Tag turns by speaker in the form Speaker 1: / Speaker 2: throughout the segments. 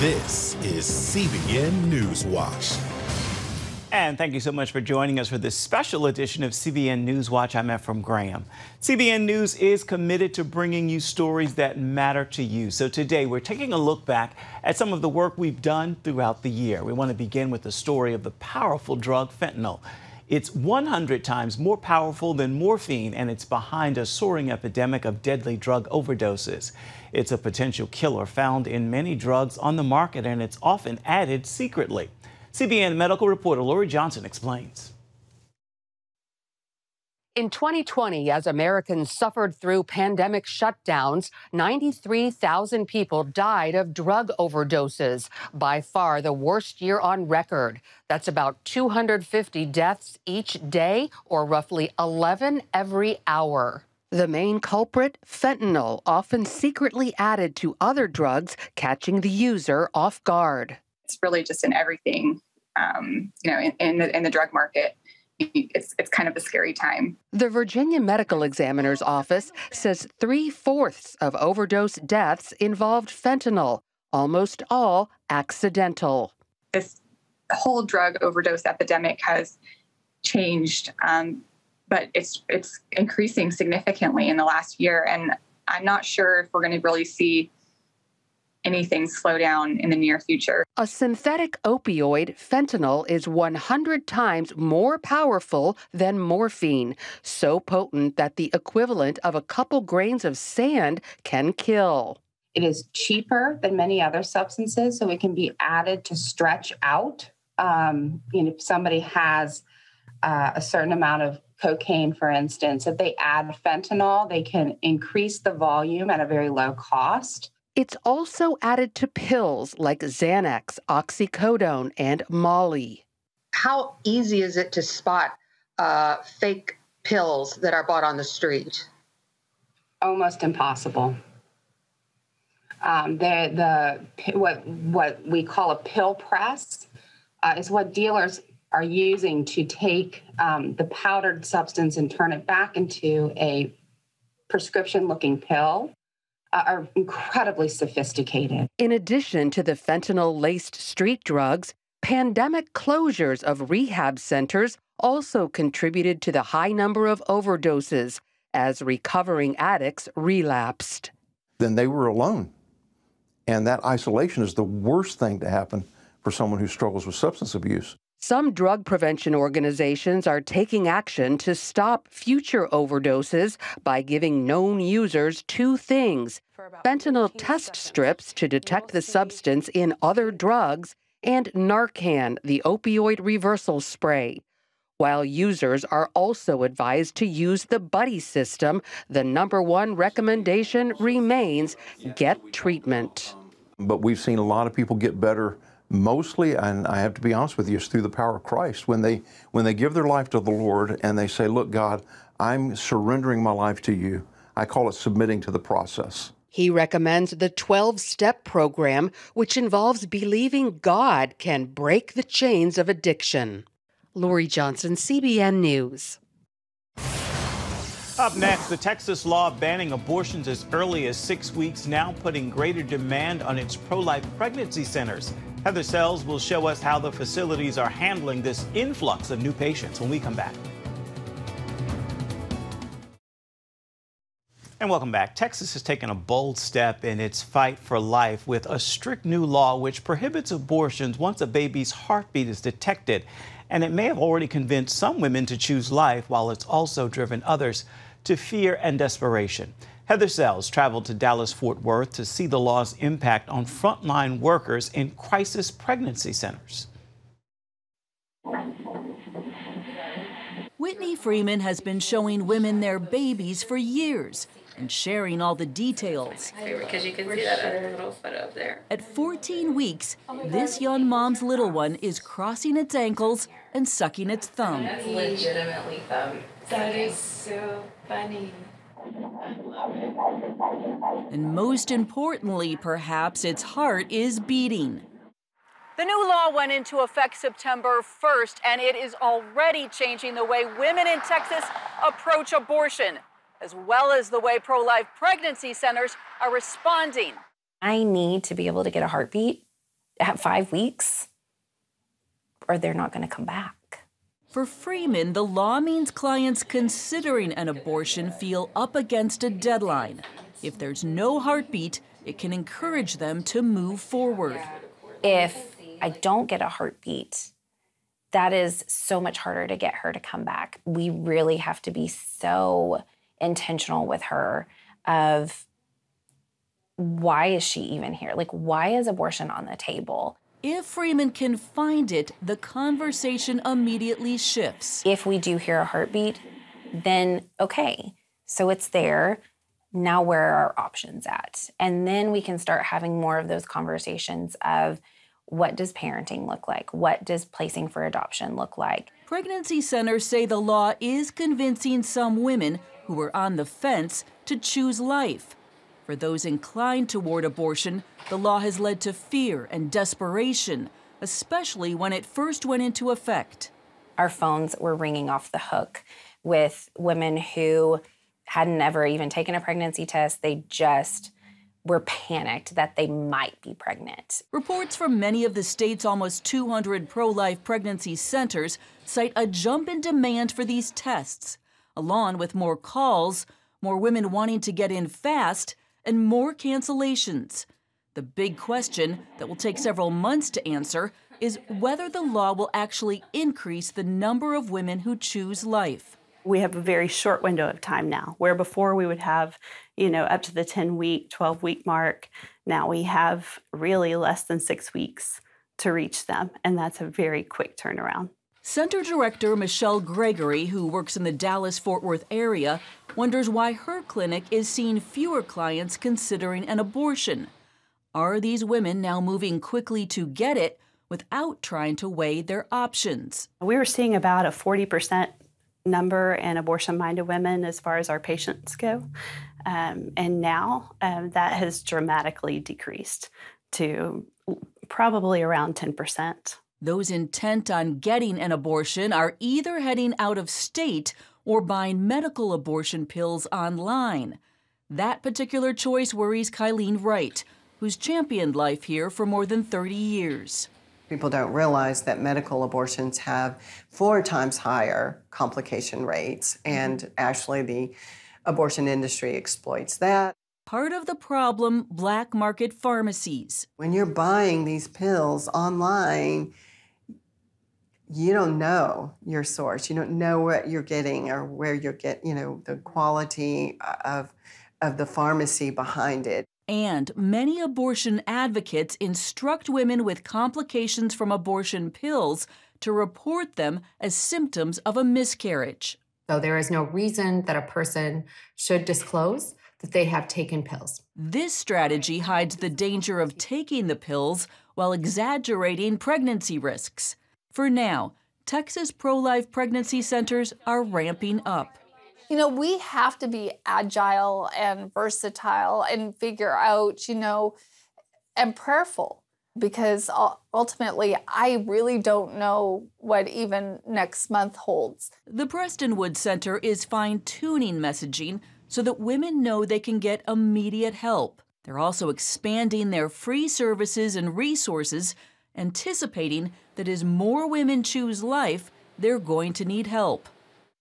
Speaker 1: This is CBN NewsWatch.
Speaker 2: And thank you so much for joining us for this special edition of CBN NewsWatch. I'm Ephraim Graham. CBN News is committed to bringing you stories that matter to you. So today we're taking a look back at some of the work we've done throughout the year. We want to begin with the story of the powerful drug fentanyl. It's 100 times more powerful than morphine, and it's behind a soaring epidemic of deadly drug overdoses. It's a potential killer found in many drugs on the market, and it's often added secretly. CBN medical reporter Lori Johnson explains.
Speaker 3: In 2020, as Americans suffered through pandemic shutdowns, 93,000 people died of drug overdoses, by far the worst year on record. That's about 250 deaths each day, or roughly 11 every hour. The main culprit, fentanyl, often secretly added to other drugs, catching the user off guard.
Speaker 4: It's really just in everything, in the drug market. It's kind of a scary time.
Speaker 3: The Virginia Medical Examiner's Office says 3/4 of overdose deaths involved fentanyl, almost all accidental.
Speaker 4: This whole drug overdose epidemic has changed, but it's increasing significantly in the last year. And I'm not sure if we're going to really see anything slow down in the near future.
Speaker 3: A synthetic opioid, fentanyl, is 100 times more powerful than morphine, so potent that the equivalent of a couple grains of sand can kill.
Speaker 5: It is cheaper than many other substances, so it can be added to stretch out. If somebody has a certain amount of cocaine, for instance, if they add fentanyl, they can increase the volume at a very low cost.
Speaker 3: It's also added to pills like Xanax, oxycodone, and Molly.
Speaker 6: How easy is it to spot fake pills that are bought on the street?
Speaker 5: Almost impossible. What we call a pill press is what dealers are using to take the powdered substance and turn it back into a prescription-looking pill. Are incredibly sophisticated.
Speaker 3: In addition to the fentanyl-laced street drugs, pandemic closures of rehab centers also contributed to the high number of overdoses as recovering addicts relapsed.
Speaker 7: Then they were alone. And that isolation is the worst thing to happen for someone who struggles with substance abuse.
Speaker 3: Some drug prevention organizations are taking action to stop future overdoses by giving known users two things: fentanyl test strips to detect the substance in other drugs, and Narcan, the opioid reversal spray. While users are also advised to use the buddy system, the #1 recommendation remains get treatment.
Speaker 7: But we've seen a lot of people get better. Mostly, and I have to be honest with you, it's through the power of Christ. When they give their life to the Lord and they say, look, God, I'm surrendering my life to you. I call it submitting to the process.
Speaker 3: He recommends the 12-step program, which involves believing God can break the chains of addiction. Lori Johnson, CBN News.
Speaker 2: Up next, the Texas law banning abortions as early as 6 weeks, now putting greater demand on its pro-life pregnancy centers. Heather Sells will show us how the facilities are handling this influx of new patients when we come back. And welcome back. Texas has taken a bold step in its fight for life with a strict new law which prohibits abortions once a baby's heartbeat is detected. And it may have already convinced some women to choose life, while it's also driven others to fear and desperation. Heather Sells traveled to Dallas-Fort Worth to see the law's impact on frontline workers in crisis pregnancy centers.
Speaker 8: Whitney Freeman has been showing women their babies for years and sharing all the details.
Speaker 9: Because you can see that other little foot up there.
Speaker 8: At 14 weeks, this young mom's little one is crossing its ankles and sucking its thumb.
Speaker 9: That's legitimately thumb.
Speaker 10: That is so funny.
Speaker 8: And most importantly, perhaps, its heart is beating.
Speaker 11: The new law went into effect September 1st, and it is already changing the way women in Texas approach abortion, as well as the way pro-life pregnancy centers are responding.
Speaker 12: I need to be able to get a heartbeat at 5 weeks or they're not going to come back.
Speaker 8: For Freeman, the law means clients considering an abortion feel up against a deadline. If there's no heartbeat, it can encourage them to move forward.
Speaker 12: If I don't get a heartbeat, that is so much harder to get her to come back. We really have to be so intentional with her of why is she even here? Like, why is abortion on the table?
Speaker 8: If Freeman can find it, the conversation immediately shifts.
Speaker 12: If we do hear a heartbeat, then okay, so it's there. Now where are our options at? And then we can start having more of those conversations of what does parenting look like? What does placing for adoption look like?
Speaker 8: Pregnancy centers say the law is convincing some women who were on the fence to choose life. For those inclined toward abortion, the law has led to fear and desperation, especially when it first went into effect.
Speaker 12: Our phones were ringing off the hook with women who hadn't ever even taken a pregnancy test. They just were panicked that they might be pregnant.
Speaker 8: Reports from many of the state's almost 200 pro-life pregnancy centers cite a jump in demand for these tests, along with more calls, more women wanting to get in fast, and more cancellations. The big question that will take several months to answer is whether the law will actually increase the number of women who choose life.
Speaker 13: We have a very short window of time now, where before we would have, up to the 10-week, 12-week mark. Now we have really less than 6 weeks to reach them, and that's a very quick turnaround.
Speaker 8: Center Director Michelle Gregory, who works in the Dallas-Fort Worth area, wonders why her clinic is seeing fewer clients considering an abortion. Are these women now moving quickly to get it without trying to weigh their options?
Speaker 13: We were seeing about a 40% number in abortion-minded women as far as our patients go. And now that has dramatically decreased to probably around 10%.
Speaker 8: Those intent on getting an abortion are either heading out of state or buying medical abortion pills online. That particular choice worries Kylene Wright, who's championed life here for more than 30 years.
Speaker 14: People don't realize that medical abortions have 4 times higher complication rates, and actually the abortion industry exploits that.
Speaker 8: Part of the problem, black market pharmacies.
Speaker 14: When you're buying these pills online, you don't know your source. You don't know what you're getting or where you're getting, the quality of the pharmacy behind it.
Speaker 8: And many abortion advocates instruct women with complications from abortion pills to report them as symptoms of a miscarriage.
Speaker 15: So there is no reason that a person should disclose that they have taken pills.
Speaker 8: This strategy hides the danger of taking the pills while exaggerating pregnancy risks. For now, Texas pro-life pregnancy centers are ramping up.
Speaker 16: We have to be agile and versatile and figure out, and prayerful, because ultimately I really don't know what even next month holds.
Speaker 8: The Prestonwood Center is fine-tuning messaging so that women know they can get immediate help. They're also expanding their free services and resources, anticipating that as more women choose life, they're going to need help.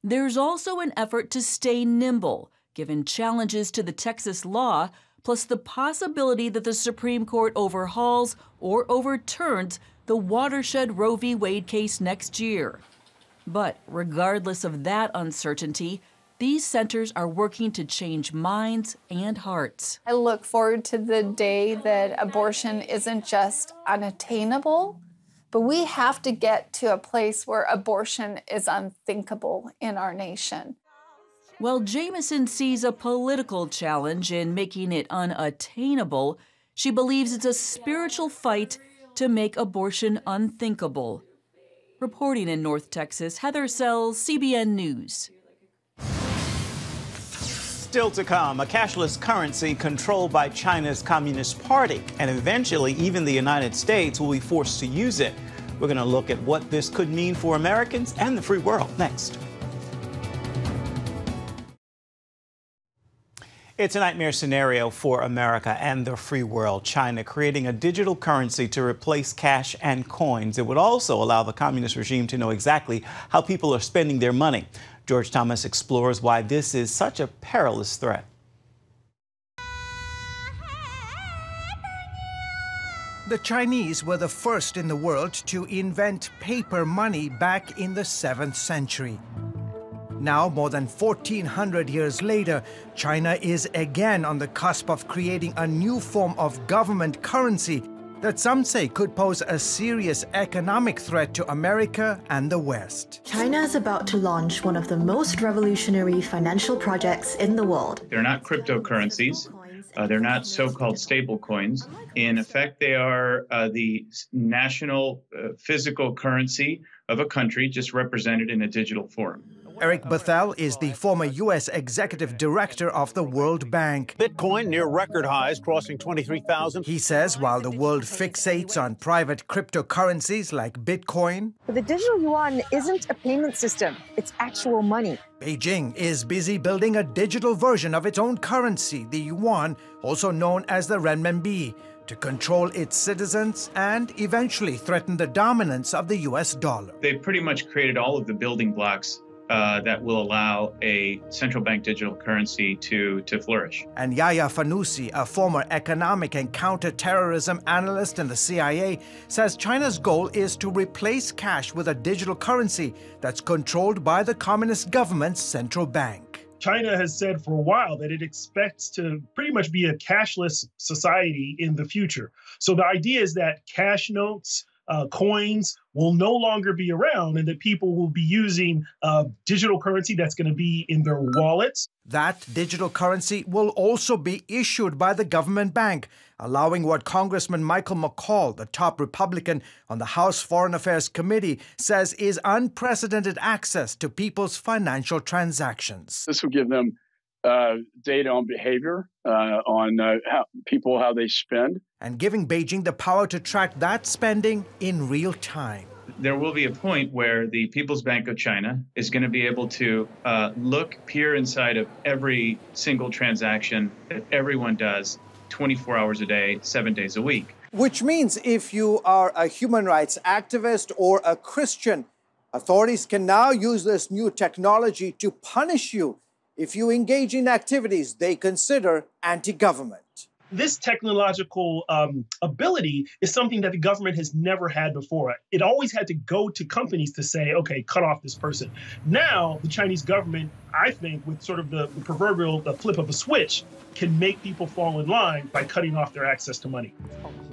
Speaker 8: There's also an effort to stay nimble, given challenges to the Texas law, plus the possibility that the Supreme Court overhauls or overturns the watershed Roe v. Wade case next year. But regardless of that uncertainty, these centers are working to change minds and hearts.
Speaker 16: I look forward to the day that abortion isn't just unattainable, but we have to get to a place where abortion is unthinkable in our nation.
Speaker 8: While Jameson sees a political challenge in making it unattainable, she believes it's a spiritual fight to make abortion unthinkable. Reporting in North Texas, Heather Sells, CBN News.
Speaker 2: Still to come, a cashless currency controlled by China's Communist Party, and eventually even the United States will be forced to use it. We're going to look at what this could mean for Americans and the free world next. It's a nightmare scenario for America and the free world. China creating a digital currency to replace cash and coins. It would also allow the communist regime to know exactly how people are spending their money. George Thomas explores why this is such a perilous threat.
Speaker 17: The Chinese were the first in the world to invent paper money back in the 7th century. Now, more than 1,400 years later, China is again on the cusp of creating a new form of government currency that some say could pose a serious economic threat to America and the West.
Speaker 18: China is about to launch one of the most revolutionary financial projects in the world.
Speaker 19: They're not cryptocurrencies. They're not so-called stable coins. In effect, they are the national physical currency of a country, just represented in a digital form.
Speaker 17: Eric Bethel is the former U.S. executive director of the World Bank.
Speaker 20: Bitcoin near record highs, crossing 23,000.
Speaker 17: He says while the world fixates on private cryptocurrencies like Bitcoin,
Speaker 21: but the digital yuan isn't a payment system, it's actual money.
Speaker 17: Beijing is busy building a digital version of its own currency, the yuan, also known as the renminbi, to control its citizens and eventually threaten the dominance of the U.S. dollar.
Speaker 19: They've pretty much created all of the building blocks that will allow a central bank digital currency to flourish.
Speaker 17: And Yahya Fanusi, a former economic and counter-terrorism analyst in the CIA, says China's goal is to replace cash with a digital currency that's controlled by the communist government's central bank.
Speaker 22: China has said for a while that it expects to pretty much be a cashless society in the future. So the idea is that cash notes, coins will no longer be around and that people will be using digital currency that's going to be in their wallets.
Speaker 17: That digital currency will also be issued by the government bank, allowing what Congressman Michael McCaul, the top Republican on the House Foreign Affairs Committee, says is unprecedented access to people's financial transactions.
Speaker 23: This will give them data on behavior, on how they spend.
Speaker 17: And giving Beijing the power to track that spending in real time.
Speaker 19: There will be a point where the People's Bank of China is going to be able to peer inside of every single transaction that everyone does 24 hours a day, 7 days a week.
Speaker 17: Which means if you are a human rights activist or a Christian, authorities can now use this new technology to punish you if you engage in activities they consider anti-government.
Speaker 22: This technological ability is something that the government has never had before. It always had to go to companies to say, okay, cut off this person. Now, the Chinese government, I think, with sort of the proverbial flip of a switch, can make people fall in line by cutting off their access to money.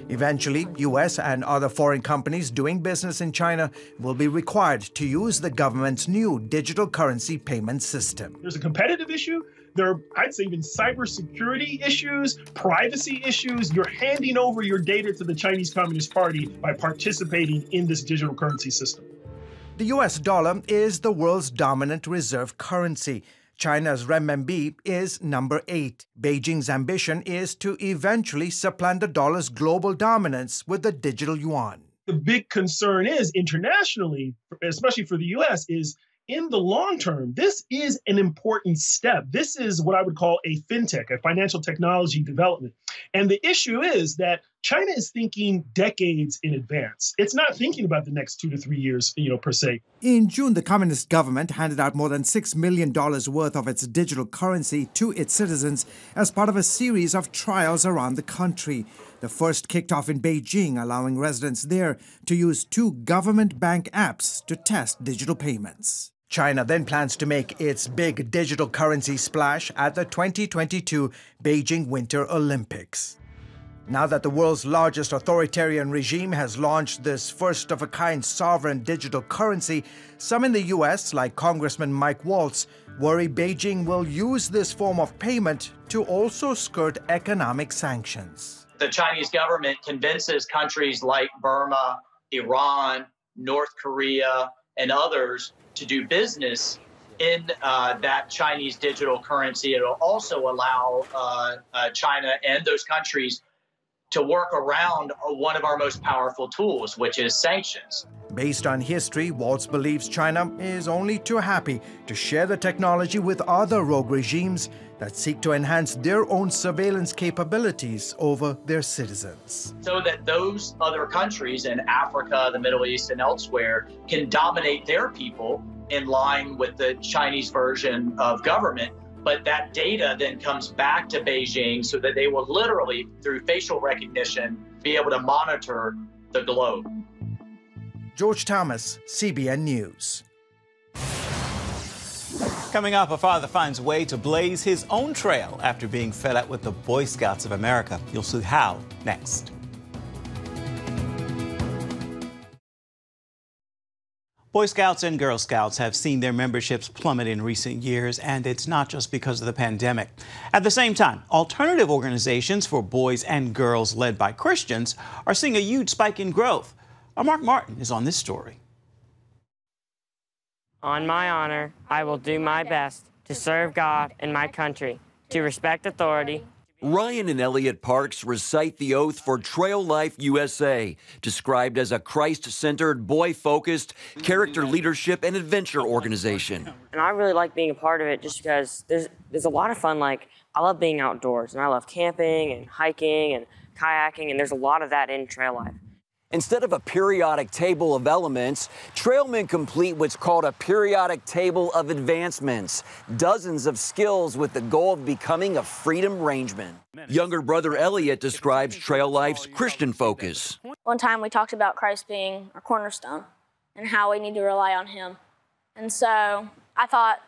Speaker 17: Eventually, U.S. and other foreign companies doing business in China will be required to use the government's new digital currency payment system.
Speaker 22: There's a competitive issue. There are, I'd say, even cybersecurity issues, privacy issues. You're handing over your data to the Chinese Communist Party by participating in this digital currency system.
Speaker 17: The U.S. dollar is the world's dominant reserve currency. China's renminbi is number 8. Beijing's ambition is to eventually supplant the dollar's global dominance with the digital yuan.
Speaker 22: The big concern is internationally, especially for the U.S., is in the long term, this is an important step. This is what I would call a fintech, a financial technology development. And the issue is that China is thinking decades in advance. It's not thinking about the next 2 to 3 years, per se.
Speaker 17: In June, the communist government handed out more than $6 million worth of its digital currency to its citizens as part of a series of trials around the country. The first kicked off in Beijing, allowing residents there to use 2 government bank apps to test digital payments. China then plans to make its big digital currency splash at the 2022 Beijing Winter Olympics. Now that the world's largest authoritarian regime has launched this first-of-a-kind sovereign digital currency, some in the U.S., like Congressman Mike Waltz, worry Beijing will use this form of payment to also skirt economic sanctions.
Speaker 24: The Chinese government convinces countries like Burma, Iran, North Korea, and others to do business in that Chinese digital currency. It will also allow China and those countries to work around one of our most powerful tools, which is sanctions.
Speaker 17: Based on history, Waltz believes China is only too happy to share the technology with other rogue regimes that seek to enhance their own surveillance capabilities over their citizens.
Speaker 24: So that those other countries in Africa, the Middle East, and elsewhere can dominate their people in line with the Chinese version of government. But that data then comes back to Beijing so that they will literally, through facial recognition, be able to monitor the globe.
Speaker 17: George Thomas, CBN News.
Speaker 2: Coming up, a father finds a way to blaze his own trail after being fed up with the Boy Scouts of America. You'll see how next. Boy Scouts and Girl Scouts have seen their memberships plummet in recent years, and it's not just because of the pandemic. At the same time, alternative organizations for boys and girls led by Christians are seeing a huge spike in growth. Mark Martin is on this story.
Speaker 1: On my honor, I will do my best to serve God and my country, to respect authority.
Speaker 4: Ryan and Elliot Parks recite the oath for Trail Life USA, described as a Christ-centered, boy-focused, character leadership and adventure organization.
Speaker 1: And I really like being a part of it just because there's a lot of fun. Like, I love being outdoors, and I love camping and hiking and kayaking, and there's a lot of that in Trail Life.
Speaker 4: Instead of a periodic table of elements, trailmen complete what's called a periodic table of advancements, dozens of skills with the goal of becoming a freedom rangeman. Younger brother Elliot describes Trail Life's Christian focus.
Speaker 5: One time we talked about Christ being our cornerstone and how we need to rely on him. And so I thought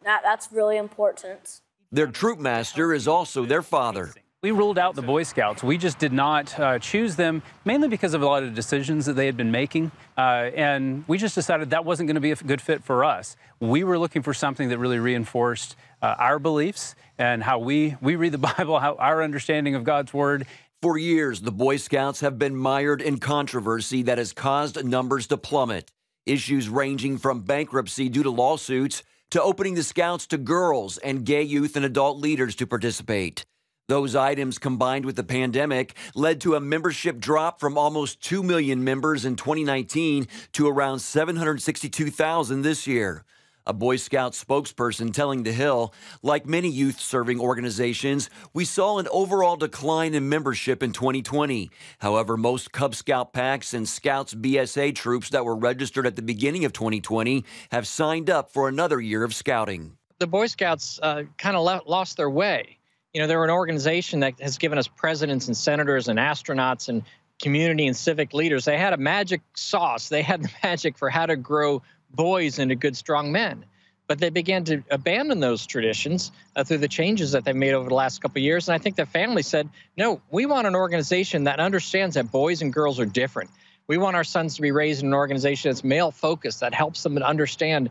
Speaker 5: that's really important.
Speaker 4: Their troop master is also their father.
Speaker 6: We ruled out the Boy Scouts. We just did not choose them, mainly because of a lot of decisions that they had been making. And we just decided that wasn't going to be a good fit for us. We were looking for something that really reinforced our beliefs and how we read the Bible, how our understanding of God's Word.
Speaker 4: For years, the Boy Scouts have been mired in controversy that has caused numbers to plummet. Issues ranging from bankruptcy due to lawsuits to opening the Scouts to girls and gay youth and adult leaders to participate. Those items, combined with the pandemic, led to a membership drop from almost 2 million members in 2019 to around 762,000 this year. A Boy Scout spokesperson telling The Hill, like many youth-serving organizations, we saw an overall decline in membership in 2020. However, most Cub Scout packs and Scouts BSA troops that were registered at the beginning of 2020 have signed up for another year of scouting.
Speaker 25: The Boy Scouts kind of lost their way. You know, they're an organization that has given us presidents and senators and astronauts and community and civic leaders. They had a magic sauce. They had the magic for how to grow boys into good, strong men. But they began to abandon those traditions through the changes that they've made over the last couple of years. And I think the family said, no, we want an organization that understands that boys and girls are different. We want our sons to be raised in an organization that's male-focused, that helps them to understand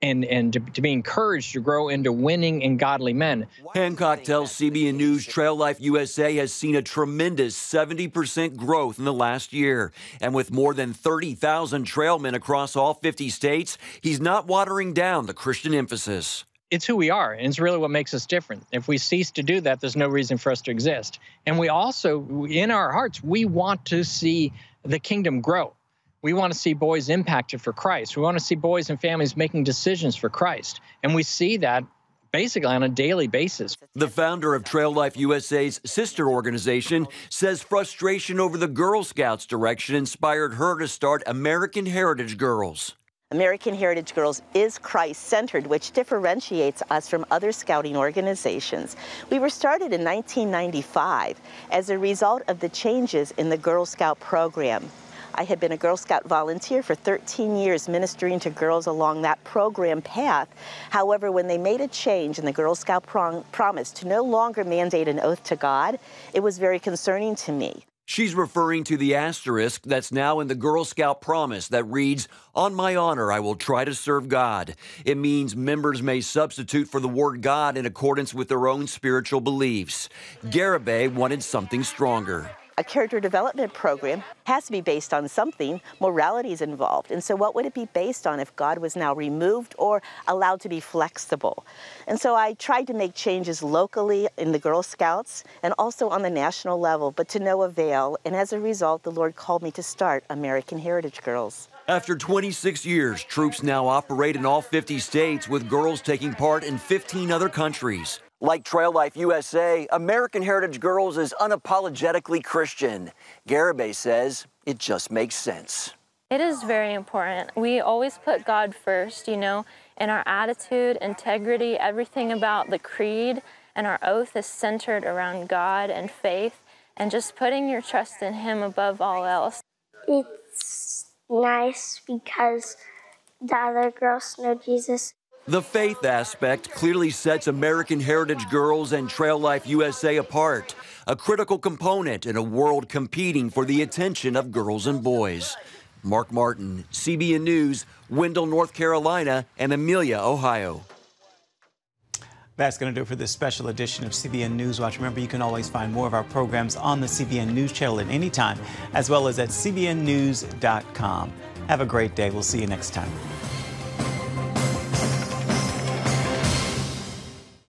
Speaker 25: and to be encouraged to grow into winning and godly men.
Speaker 4: Hancock tells CBN News Trail Life USA has seen a tremendous 70% growth in the last year. And with more than 30,000 trailmen across all 50 states, he's not watering down the Christian emphasis.
Speaker 25: It's who we are, and it's really what makes us different. If we cease to do that, there's no reason for us to exist. And we also, in our hearts, we want to see the kingdom grow. We want to see boys impacted for Christ. We want to see boys and families making decisions for Christ. And we see that basically on a daily basis.
Speaker 4: The founder of Trail Life USA's sister organization says frustration over the Girl Scouts direction inspired her to start American Heritage Girls.
Speaker 26: American Heritage Girls is Christ-centered, which differentiates us from other scouting organizations. We were started in 1995 as a result of the changes in the Girl Scout program. I had been a Girl Scout volunteer for 13 years ministering to girls along that program path. However, when they made a change in the Girl Scout promise to no longer mandate an oath to God, it was very concerning to me.
Speaker 4: She's referring to the asterisk that's now in the Girl Scout promise that reads, "On my honor, I will try to serve God." It means members may substitute for the word God in accordance with their own spiritual beliefs. Garibay wanted something stronger.
Speaker 26: A character development program has to be based on something. Morality is involved. And so what would it be based on if God was now removed or allowed to be flexible? And so I tried to make changes locally in the Girl Scouts and also on the national level, but to no avail. And as a result, the Lord called me to start American Heritage Girls.
Speaker 4: After 26 years, troops now operate in all 50 states with girls taking part in 15 other countries. Like Trail Life USA, American Heritage Girls is unapologetically Christian. Garibay says it just makes sense.
Speaker 3: It is very important. We always put God first, in our attitude, integrity, everything about the creed and our oath is centered around God and faith and just putting your trust in Him above all else.
Speaker 7: It's nice because the other girls know Jesus.
Speaker 4: The faith aspect clearly sets American Heritage Girls and Trail Life USA apart, a critical component in a world competing for the attention of girls and boys. Mark Martin, CBN News, Wendell, North Carolina, and Amelia, Ohio.
Speaker 2: That's going to do it for this special edition of CBN NewsWatch. Remember, you can always find more of our programs on the CBN News Channel at any time, as well as at cbnnews.com. Have a great day. We'll see you next time.